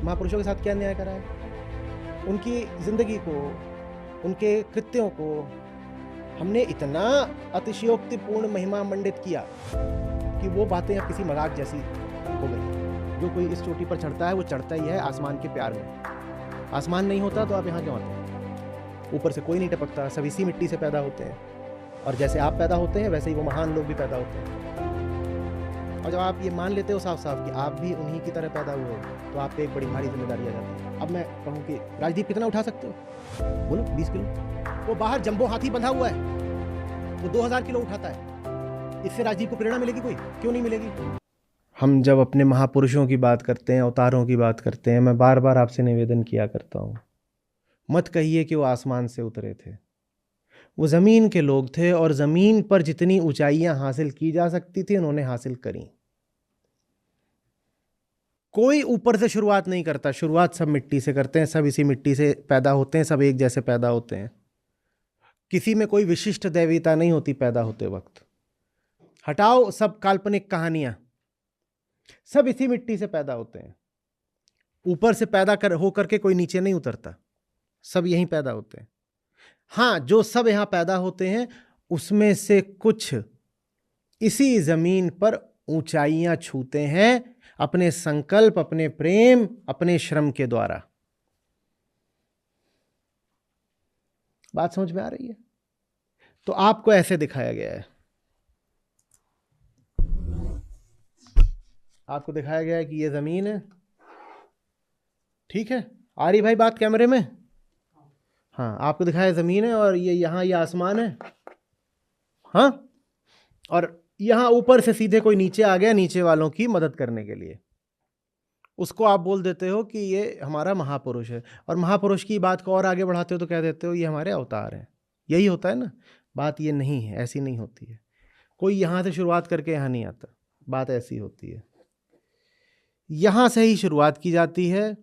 महापुरुषों के साथ क्या अन्याय करा है? उनकी जिंदगी को, उनके कृत्यों को हमने इतना अतिशयोक्तिपूर्ण महिमा मंडित किया कि वो बातें अब किसी मजाक जैसी हो गई। जो कोई इस चोटी पर चढ़ता है वो चढ़ता ही है आसमान के प्यार में। आसमान नहीं होता तो आप यहाँ क्यों आते हैं? ऊपर से कोई नहीं टपकता, सब इसी मिट्टी से पैदा होते हैं, और जैसे आप पैदा होते हैं वैसे ही वो महान लोग भी पैदा होते हैं। और जब आप ये मान लेते हो साफ साफ कि आप भी उन्हीं की तरह पैदा हुए हो, तो आप पे एक बड़ी भारी जिम्मेदारी आ जाती है। अब मैं कहूँ कि राजदीप कितना उठा सकते हो? बोलो 20 किलो। वो बाहर जंबो हाथी बंधा हुआ है, वो 2000 किलो उठाता है। इससे राजदीप को प्रेरणा मिलेगी? कोई क्यों नहीं मिलेगी? हम जब अपने महापुरुषों की बात करते हैं, अवतारों की बात करते हैं, मैं बार बार आपसे निवेदन किया करता हूँ, मत कहिए कि वो आसमान से उतरे थे। वो ज़मीन के लोग थे, और ज़मीन पर जितनी ऊंचाइयां हासिल की जा सकती थी उन्होंने हासिल करी। कोई ऊपर से शुरुआत नहीं करता, शुरुआत सब मिट्टी से करते हैं, सब इसी मिट्टी से पैदा होते हैं, सब एक जैसे पैदा होते हैं। किसी में कोई विशिष्ट दैवीता नहीं होती पैदा होते वक्त। हटाओ सब काल्पनिक कहानियां, सब इसी मिट्टी से पैदा होते हैं। ऊपर से पैदा हो करके कोई नीचे नहीं उतरता, सब यहीं पैदा होते हैं। हाँ, जो सब यहां पैदा होते हैं उसमें से कुछ इसी जमीन पर ऊंचाइयां छूते हैं अपने संकल्प, अपने प्रेम, अपने श्रम के द्वारा। बात समझ में आ रही है? तो आपको ऐसे दिखाया गया है, आपको दिखाया गया है कि ये जमीन है, ठीक है? आ रही भाई बात कैमरे में? हाँ, आपको दिखाया जमीन है, और ये यहां ये आसमान है। हाँ, और यहां ऊपर से सीधे कोई नीचे आ गया नीचे वालों की मदद करने के लिए, उसको आप बोल देते हो कि ये हमारा महापुरुष है। और महापुरुष की बात को और आगे बढ़ाते हो तो कह देते हो ये हमारे अवतार हैं। यही होता है ना? बात ये नहीं है, ऐसी नहीं होती है। कोई यहाँ से शुरुआत करके यहाँ नहीं आता, बात ऐसी होती है। यहाँ से ही शुरुआत की जाती है,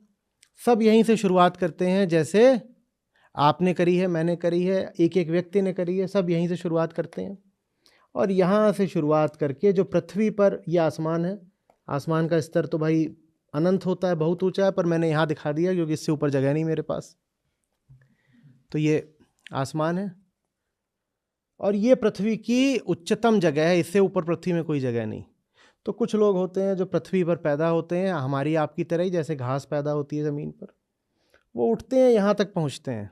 सब यहीं से शुरुआत करते हैं, जैसे आपने करी है, मैंने करी है, एक एक व्यक्ति ने करी है, सब यहीं से शुरुआत करते हैं। और यहाँ से शुरुआत करके जो पृथ्वी पर ये आसमान है, आसमान का स्तर तो भाई अनंत होता है, बहुत ऊंचा है, पर मैंने यहाँ दिखा दिया क्योंकि इससे ऊपर जगह नहीं मेरे पास। तो ये आसमान है, और ये पृथ्वी की उच्चतम जगह है, इससे ऊपर पृथ्वी में कोई जगह नहीं। तो कुछ लोग होते हैं जो पृथ्वी पर पैदा होते हैं, हमारी आपकी तरह ही, जैसे घास पैदा होती है ज़मीन पर, वो उठते हैं, यहाँ तक पहुँचते हैं,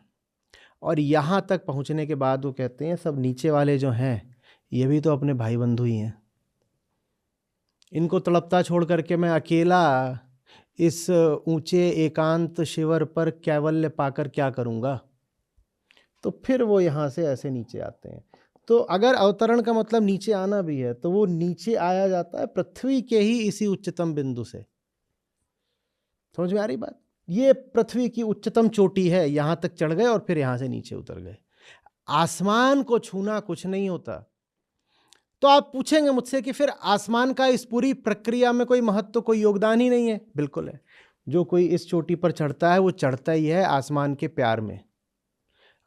और यहाँ तक पहुँचने के बाद वो कहते हैं सब नीचे वाले जो हैं ये भी तो अपने भाई बंधु ही हैं, इनको तड़पता छोड़ करके मैं अकेला इस ऊंचे एकांत शिवर पर कैवल्य पाकर क्या करूँगा? तो फिर वो यहाँ से ऐसे नीचे आते हैं। तो अगर अवतरण का मतलब नीचे आना भी है, तो वो नीचे आया जाता है पृथ्वी के ही इसी उच्चतम बिंदु से। समझ में आ रही बात? ये पृथ्वी की उच्चतम चोटी है, यहाँ तक चढ़ गए और फिर यहाँ से नीचे उतर गए। आसमान को छूना कुछ नहीं होता। तो आप पूछेंगे मुझसे कि फिर आसमान का इस पूरी प्रक्रिया में कोई महत्व, कोई योगदान ही नहीं है? बिल्कुल है। जो कोई इस चोटी पर चढ़ता है वो चढ़ता ही है आसमान के प्यार में।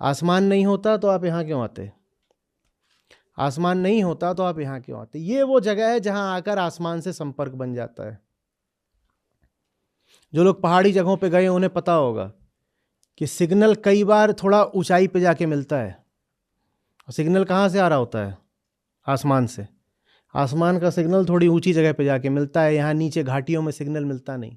आसमान नहीं होता तो आप यहाँ क्यों आते? आसमान नहीं होता तो आप यहाँ क्यों आते? ये वो जगह है जहाँ आकर आसमान से संपर्क बन जाता है। जो लोग पहाड़ी जगहों पे गए उन्हें पता होगा कि सिग्नल कई बार थोड़ा ऊंचाई पे जाके मिलता है। सिग्नल कहाँ से आ रहा होता है? आसमान से। आसमान का सिग्नल थोड़ी ऊंची जगह पे जाके मिलता है, यहाँ नीचे घाटियों में सिग्नल मिलता नहीं।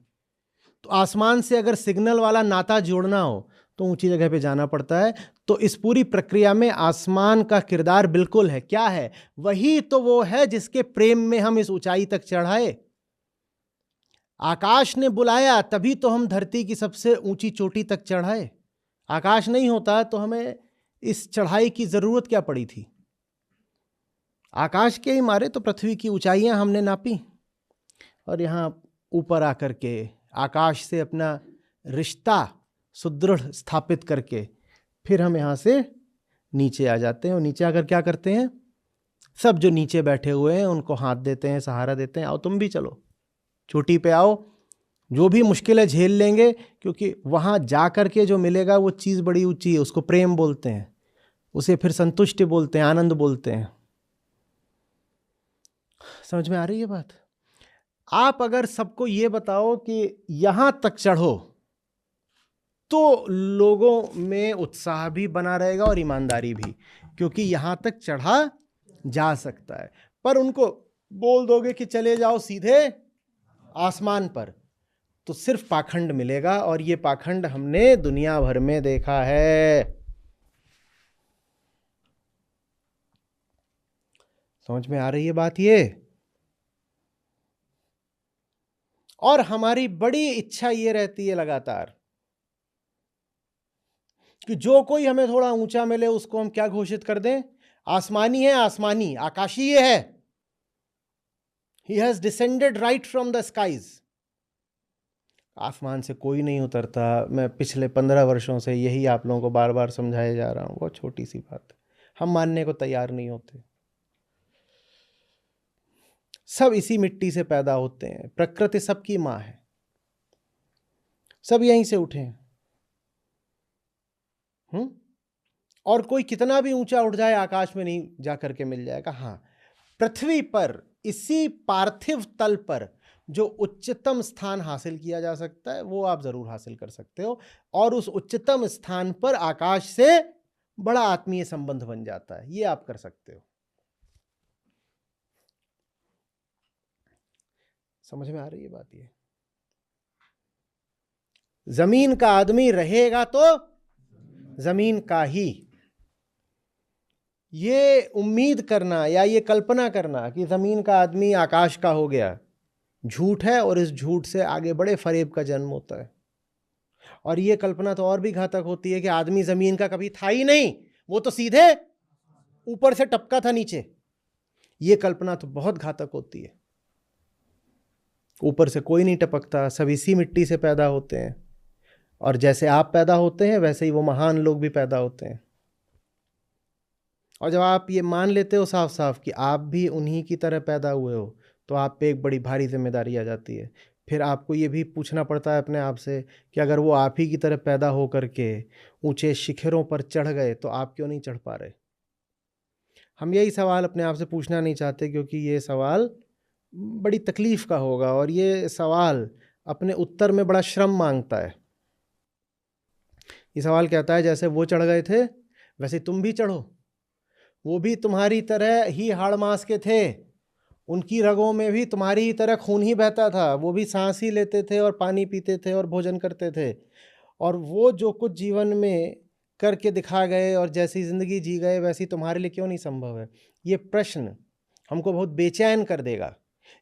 तो आसमान से अगर सिग्नल वाला नाता जोड़ना हो तो ऊंची जगह पे जाना पड़ता है। तो इस पूरी प्रक्रिया में आसमान का किरदार बिल्कुल है। क्या है? वही तो वो है जिसके प्रेम में हम इस ऊंचाई तक चढ़ाए। आकाश ने बुलाया तभी तो हम धरती की सबसे ऊंची चोटी तक चढ़ाए। आकाश नहीं होता तो हमें इस चढ़ाई की जरूरत क्या पड़ी थी? आकाश के ही मारे तो पृथ्वी की ऊंचाइयां हमने नापी, और यहाँ ऊपर आकर के आकाश से अपना रिश्ता सुदृढ़ स्थापित करके फिर हम यहाँ से नीचे आ जाते हैं। और नीचे आकर क्या करते हैं? सब जो नीचे बैठे हुए हैं उनको हाथ देते हैं, सहारा देते हैं, आओ तुम भी चलो, चोटी पे आओ, जो भी मुश्किल है झेल लेंगे, क्योंकि वहाँ जा कर के जो मिलेगा वो चीज़ बड़ी ऊंची है। उसको प्रेम बोलते हैं, उसे फिर संतुष्टि बोलते हैं, आनंद बोलते हैं। समझ में आ रही है बात? आप अगर सबको ये बताओ कि यहां तक चढ़ो तो लोगों में उत्साह भी बना रहेगा और ईमानदारी भी, क्योंकि यहां तक चढ़ा जा सकता है। पर उनको बोल दोगे कि चले जाओ सीधे आसमान पर, तो सिर्फ पाखंड मिलेगा, और ये पाखंड हमने दुनिया भर में देखा है। समझ में आ रही है बात ये? और हमारी बड़ी इच्छा ये रहती है लगातार कि जो कोई हमें थोड़ा ऊंचा मिले उसको हम क्या घोषित कर दें? आसमानी है, आसमानी, आकाशीय है। He has descended right from the skies. आसमान से कोई नहीं उतरता। मैं पिछले 15 वर्षों से यही आप लोगों को बार बार समझाए जा रहा हूं। बहुत छोटी सी बात है, हम मानने को तैयार नहीं होते। सब इसी मिट्टी से पैदा होते हैं, प्रकृति सबकी माँ है, सब यहीं से उठे हैं। और कोई कितना भी ऊंचा उठ जाए आकाश में नहीं जा करके मिल जाएगा। हाँ, पृथ्वी पर इसी पार्थिव तल पर जो उच्चतम स्थान हासिल किया जा सकता है वो आप जरूर हासिल कर सकते हो, और उस उच्चतम स्थान पर आकाश से बड़ा आत्मीय संबंध बन जाता है, ये आप कर सकते हो। समझ में आ रही है बात? ये जमीन का आदमी रहेगा तो जमीन का ही। ये उम्मीद करना या ये कल्पना करना कि जमीन का आदमी आकाश का हो गया, झूठ है, और इस झूठ से आगे बड़े फरेब का जन्म होता है। और ये कल्पना तो और भी घातक होती है कि आदमी जमीन का कभी था ही नहीं, वो तो सीधे ऊपर से टपका था नीचे। ये कल्पना तो बहुत घातक होती है। ऊपर से कोई नहीं टपकता, सब इसी मिट्टी से पैदा होते हैं, और जैसे आप पैदा होते हैं वैसे ही वो महान लोग भी पैदा होते हैं। और जब आप ये मान लेते हो साफ साफ कि आप भी उन्हीं की तरह पैदा हुए हो, तो आप पे एक बड़ी भारी जिम्मेदारी आ जाती है। फिर आपको ये भी पूछना पड़ता है अपने आप से कि अगर वो आप ही की तरह पैदा हो करके ऊंचे शिखरों पर चढ़ गए तो आप क्यों नहीं चढ़ पा रहे? हम यही सवाल अपने आप से पूछना नहीं चाहते, क्योंकि ये सवाल बड़ी तकलीफ का होगा, और ये सवाल अपने उत्तर में बड़ा श्रम मांगता है। ये सवाल कहता है जैसे वो चढ़ गए थे वैसे तुम भी चढ़ो। वो भी तुम्हारी तरह ही हाड़ मांस के थे, उनकी रगों में भी तुम्हारी ही तरह खून ही बहता था, वो भी सांस ही लेते थे और पानी पीते थे और भोजन करते थे। और वो जो कुछ जीवन में करके दिखा गए और जैसी ज़िंदगी जी गए वैसी तुम्हारे लिए क्यों नहीं संभव है? ये प्रश्न हमको बहुत बेचैन कर देगा।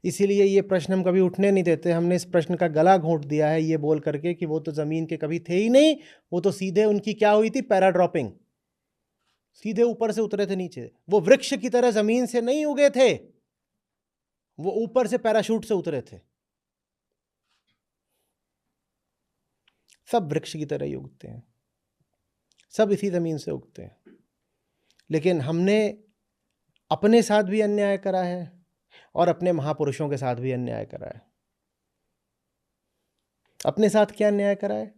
इसीलिए ये प्रश्न हम कभी उठने नहीं देते। हमने इस प्रश्न का गला घोंट दिया है ये बोल करके कि वो तो ज़मीन के कभी थे ही नहीं, वो तो सीधे उनकी क्या हुई थी? पैराड्रॉपिंग, सीधे ऊपर से उतरे थे नीचे। वो वृक्ष की तरह ज़मीन से नहीं उगे थे, वो ऊपर से पैराशूट से उतरे थे। सब वृक्ष की तरह ही उगते हैं, सब इसी ज़मीन से उगते हैं। लेकिन हमने अपने साथ भी अन्याय करा है और अपने महापुरुषों के साथ भी अन्याय करा है। अपने साथ क्या अन्याय करा है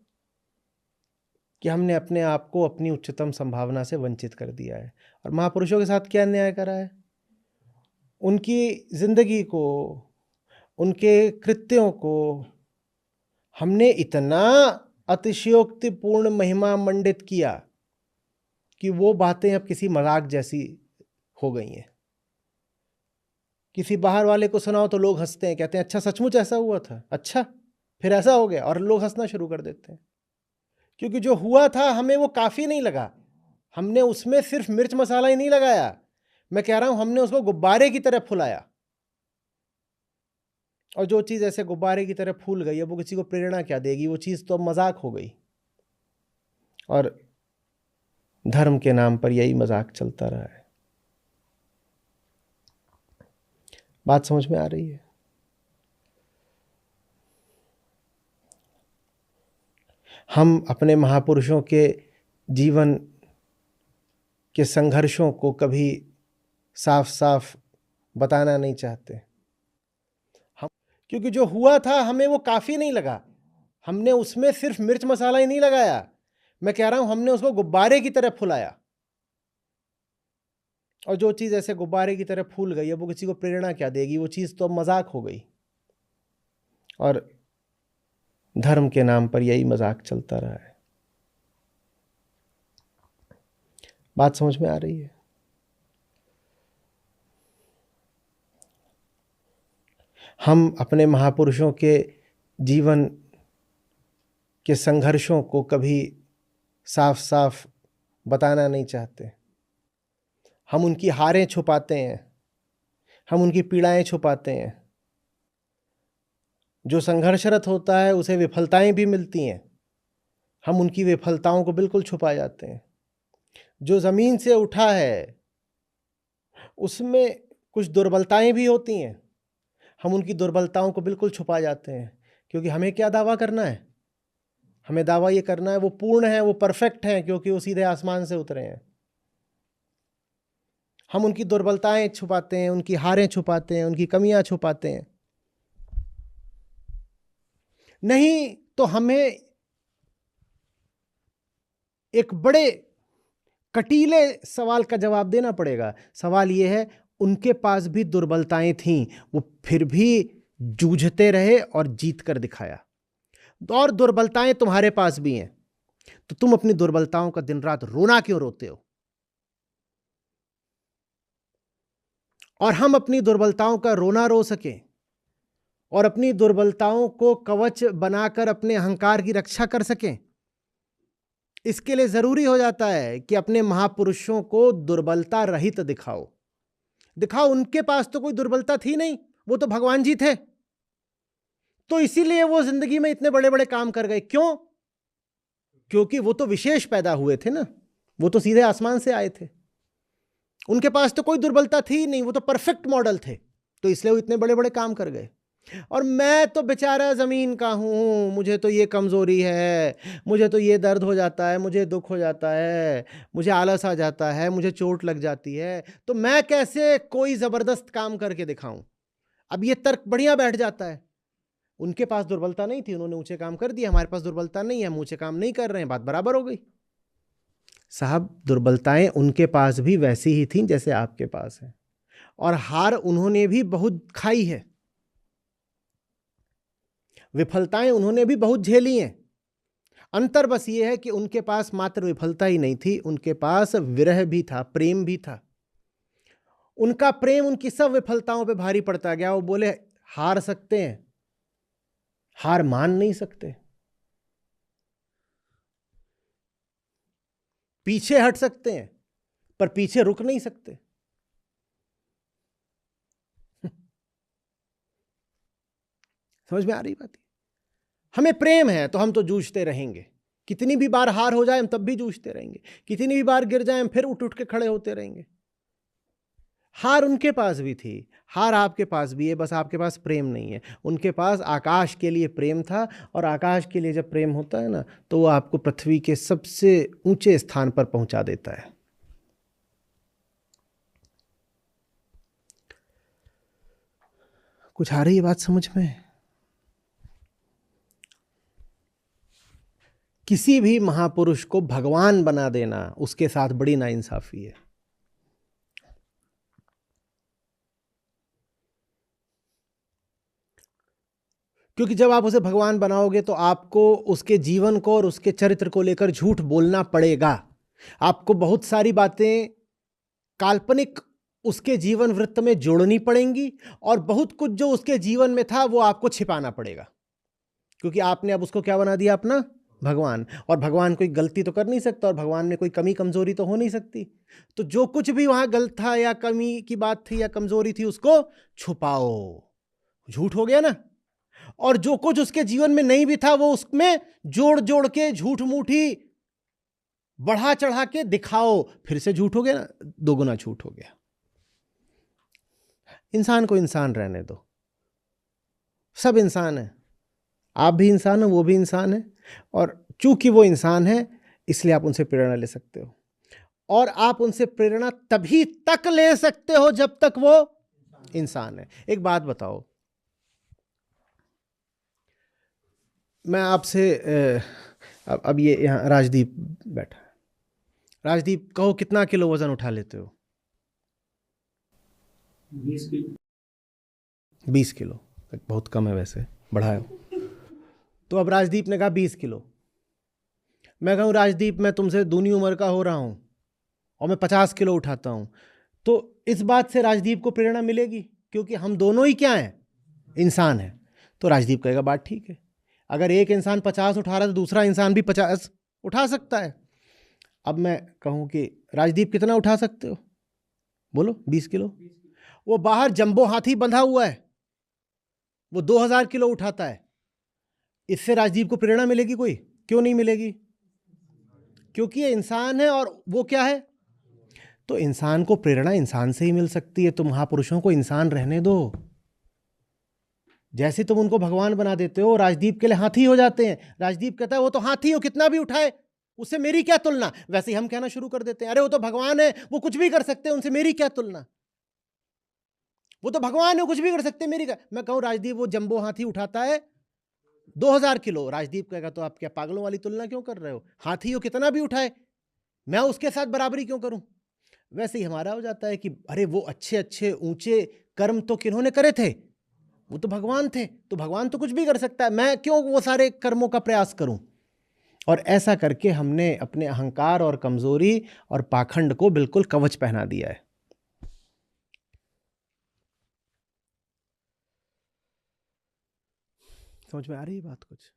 कि हमने अपने आप को अपनी उच्चतम संभावना से वंचित कर दिया है। और महापुरुषों के साथ क्या अन्याय करा है? उनकी जिंदगी को, उनके कृत्यों को हमने इतना अतिशयोक्तिपूर्ण महिमा मंडित किया कि वो बातें अब किसी मजाक जैसी हो गई हैं। किसी बाहर वाले को सुनाओ तो लोग हंसते हैं, कहते हैं अच्छा सचमुच ऐसा हुआ था, अच्छा फिर ऐसा हो गया, और लोग हंसना शुरू कर देते हैं। क्योंकि जो हुआ था हमें वो काफ़ी नहीं लगा, हमने उसमें सिर्फ मिर्च मसाला ही नहीं लगाया, मैं कह रहा हूं हमने उसको गुब्बारे की तरह फुलाया। और जो चीज़ ऐसे गुब्बारे की तरह फूल गई है वो किसी को प्रेरणा क्या देगी? वो चीज़ तो मजाक हो गई। और धर्म के नाम पर यही मजाक चलता रहा है। बात समझ में आ रही है? हम अपने महापुरुषों के जीवन के संघर्षों को कभी साफ साफ बताना नहीं चाहते हम, क्योंकि जो हुआ था हमें वो काफ़ी नहीं लगा, हमने उसमें सिर्फ मिर्च मसाला ही नहीं लगाया, मैं कह रहा हूं हमने उसको गुब्बारे की तरह फुलाया। और जो चीज़ ऐसे गुब्बारे की तरह फूल गई है वो किसी को प्रेरणा क्या देगी? वो चीज़ तो मजाक हो गई। और धर्म के नाम पर यही मजाक चलता रहा है। बात समझ में आ रही है? हम अपने महापुरुषों के जीवन के संघर्षों को कभी साफ साफ बताना नहीं चाहते। हम उनकी हारें छुपाते हैं, हम उनकी पीड़ाएं छुपाते हैं। जो संघर्षरत होता है उसे विफलताएं भी मिलती हैं, हम उनकी विफलताओं को बिल्कुल छुपा जाते हैं। जो ज़मीन से उठा है उसमें कुछ दुर्बलताएं भी होती हैं, हम उनकी दुर्बलताओं को बिल्कुल छुपा जाते हैं। क्योंकि हमें क्या दावा करना है? हमें दावा ये करना है वो पूर्ण है, वो परफेक्ट हैं, क्योंकि वो सीधे आसमान से उतरे हैं। हम उनकी दुर्बलताएं छुपाते हैं, उनकी हारें छुपाते हैं, उनकी कमियां छुपाते हैं। नहीं तो हमें एक बड़े कटीले सवाल का जवाब देना पड़ेगा। सवाल यह है, उनके पास भी दुर्बलताएं थीं, वो फिर भी जूझते रहे और जीत कर दिखाया। और दुर्बलताएं तुम्हारे पास भी हैं, तो तुम अपनी दुर्बलताओं का दिन रात रोना क्यों रोते हो? और हम अपनी दुर्बलताओं का रोना रो सकें और अपनी दुर्बलताओं को कवच बनाकर अपने अहंकार की रक्षा कर सकें, इसके लिए जरूरी हो जाता है कि अपने महापुरुषों को दुर्बलता रहित दिखाओ। दिखाओ, उनके पास तो कोई दुर्बलता थी नहीं, वो तो भगवान जी थे। तो इसीलिए वो जिंदगी में इतने बड़े बड़े काम कर गए। क्यों? क्योंकि वो तो विशेष पैदा हुए थे ना, वो तो सीधे आसमान से आए थे। उनके पास तो कोई दुर्बलता थी नहीं, वो तो परफेक्ट मॉडल थे, तो इसलिए वो इतने बड़े बड़े काम कर गए। और मैं तो बेचारा जमीन का हूं, मुझे तो ये कमजोरी है, मुझे तो ये दर्द हो जाता है, मुझे दुख हो जाता है, मुझे आलस आ जाता है, मुझे चोट लग जाती है, तो मैं कैसे कोई जबरदस्त काम करके दिखाऊं? अब ये तर्क बढ़िया बैठ जाता है। उनके पास दुर्बलता नहीं थी, उन्होंने ऊंचे काम कर दिया। हमारे पास दुर्बलता नहीं है, हम ऊंचे काम नहीं कर रहे हैं, बात बराबर हो गई। साहब, दुर्बलताएं उनके पास भी वैसी ही थीं जैसे आपके पास है, और हार उन्होंने भी बहुत खाई है, विफलताएं उन्होंने भी बहुत झेली हैं। अंतर बस ये है कि उनके पास मात्र विफलता ही नहीं थी, उनके पास विरह भी था, प्रेम भी था। उनका प्रेम उनकी सब विफलताओं पे भारी पड़ता गया। वो बोले, हार सकते हैं, हार मान नहीं सकते, पीछे हट सकते हैं पर पीछे रुक नहीं सकते। समझ में आ रही बात? हमें प्रेम है तो हम तो जूझते रहेंगे, कितनी भी बार हार हो जाए हम तब भी जूझते रहेंगे, कितनी भी बार गिर जाए हम फिर उठ उठ के खड़े होते रहेंगे। हार उनके पास भी थी, हार आपके पास भी है, बस आपके पास प्रेम नहीं है। उनके पास आकाश के लिए प्रेम था, और आकाश के लिए जब प्रेम होता है ना, तो वो आपको पृथ्वी के सबसे ऊंचे स्थान पर पहुंचा देता है। कुछ आ रही है बात समझ में? किसी भी महापुरुष को भगवान बना देना उसके साथ बड़ी नाइंसाफी है। क्योंकि जब आप उसे भगवान बनाओगे तो आपको उसके जीवन को और उसके चरित्र को लेकर झूठ बोलना पड़ेगा। आपको बहुत सारी बातें काल्पनिक उसके जीवन वृत्त में जोड़नी पड़ेंगी, और बहुत कुछ जो उसके जीवन में था वो आपको छिपाना पड़ेगा, क्योंकि आपने अब उसको क्या बना दिया? अपना भगवान। और भगवान कोई गलती तो कर नहीं सकता, और भगवान में कोई कमी कमजोरी तो हो नहीं सकती। तो जो कुछ भी वहां गलत था या कमी की बात थी या कमजोरी थी, उसको छुपाओ, झूठ हो गया ना। और जो कुछ उसके जीवन में नहीं भी था वो उसमें जोड़ जोड़ के झूठ मूठी बढ़ा चढ़ा के दिखाओ, फिर से झूठ हो गया ना, दोगुना झूठ हो गया। इंसान को इंसान रहने दो, सब इंसान है, आप भी इंसान हो, वो भी इंसान है, और चूंकि वो इंसान है इसलिए आप उनसे प्रेरणा ले सकते हो। और आप उनसे प्रेरणा तभी तक ले सकते हो जब तक वो इंसान है। एक बात बताओ, मैं आपसे अब ये यहाँ राजदीप बैठा है, राजदीप कहो कितना किलो वजन उठा लेते हो? 20 किलो। 20 किलो बहुत कम है वैसे। बढ़ाओ। तो अब राजदीप ने कहा 20 किलो। मैं कहूँ राजदीप मैं तुमसे दूनी उम्र का हो रहा हूँ और मैं 50 किलो उठाता हूँ, तो इस बात से राजदीप को प्रेरणा मिलेगी, क्योंकि हम दोनों ही क्या हैं, इंसान हैं। तो राजदीप कहेगा बात ठीक है, अगर एक इंसान 50 उठा रहा है तो दूसरा इंसान भी 50 उठा सकता है। अब मैं कहूँ कि राजदीप कितना उठा सकते हो, बोलो 20 किलो। वो बाहर जंबो हाथी बंधा हुआ है, वो 2000 किलो उठाता है, इससे राजदीप को प्रेरणा मिलेगी कोई? क्यों नहीं मिलेगी? क्योंकि ये इंसान है और वो क्या है। तो इंसान को प्रेरणा इंसान से ही मिल सकती है। तो महापुरुषों को इंसान रहने दो। जैसे तुम उनको भगवान बना देते हो, राजदीप के लिए हाथी हो जाते हैं। राजदीप कहता है वो तो हाथी हो, कितना भी उठाए उससे मेरी क्या तुलना। वैसे ही हम कहना शुरू कर देते हैं अरे वो तो भगवान है, वो कुछ भी कर सकते हैं, उनसे मेरी क्या तुलना। वो तो भगवान है, कुछ भी कर सकते हैं, मेरी क्या। मैं कहूं राजदीप वो जंबो हाथी उठाता है 2000 किलो, राजदीप कहेगा तो आप क्या पागलों वाली तुलना क्यों कर रहे हो, हाथी हो कितना भी उठाए, मैं उसके साथ बराबरी क्यों करूं। वैसे ही हमारा हो जाता है कि अरे वो अच्छे अच्छे ऊंचे कर्म तो किन्होंने करे थे, वो तो भगवान थे, तो भगवान तो कुछ भी कर सकता है, मैं क्यों वो सारे कर्मों का प्रयास करूं। और ऐसा करके हमने अपने अहंकार और कमजोरी और पाखंड को बिल्कुल कवच पहना दिया है। समझ में आ रही है बात कुछ?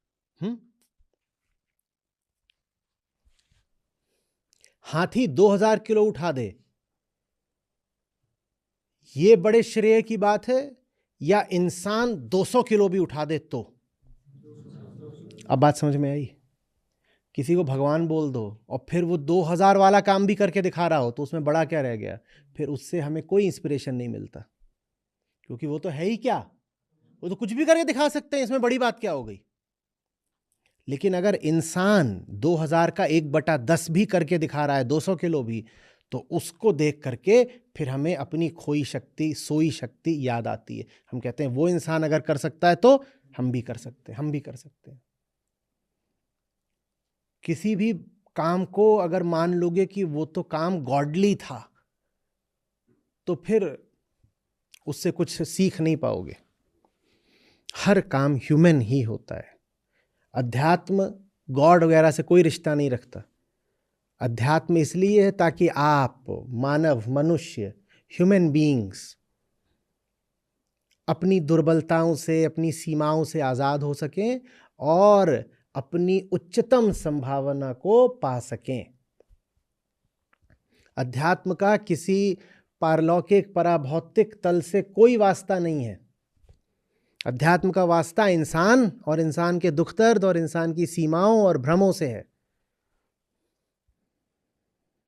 हाथी 2000 किलो उठा दे, ये बड़े श्रेय की बात है, या इंसान 200 किलो भी उठा दे तो? अब बात समझ में आई? किसी को भगवान बोल दो और फिर वो 2000 वाला काम भी करके दिखा रहा हो, तो उसमें बड़ा क्या रह गया। फिर उससे हमें कोई इंस्पिरेशन नहीं मिलता, क्योंकि वो तो है ही क्या, वो तो कुछ भी करके दिखा सकते हैं, इसमें बड़ी बात क्या हो गई। लेकिन अगर इंसान 2000 का 1/10 भी करके दिखा रहा है, 200 किलो भी, तो उसको देख करके फिर हमें अपनी खोई शक्ति, सोई शक्ति याद आती है। हम कहते हैं वो इंसान अगर कर सकता है तो हम भी कर सकते हैं, हम भी कर सकते हैं। किसी भी काम को अगर मान लोगे कि वो तो काम गॉडली था, तो फिर उससे कुछ सीख नहीं पाओगे। हर काम ह्यूमन ही होता है। अध्यात्म गॉड वगैरह से कोई रिश्ता नहीं रखता। अध्यात्म इसलिए है ताकि आप मानव, मनुष्य, ह्यूमन बीइंग्स अपनी दुर्बलताओं से, अपनी सीमाओं से आज़ाद हो सकें और अपनी उच्चतम संभावना को पा सकें। अध्यात्म का किसी पारलौकिक पराभौतिक तल से कोई वास्ता नहीं है। अध्यात्म का वास्ता इंसान और इंसान के दुख दर्द और इंसान की सीमाओं और भ्रमों से है।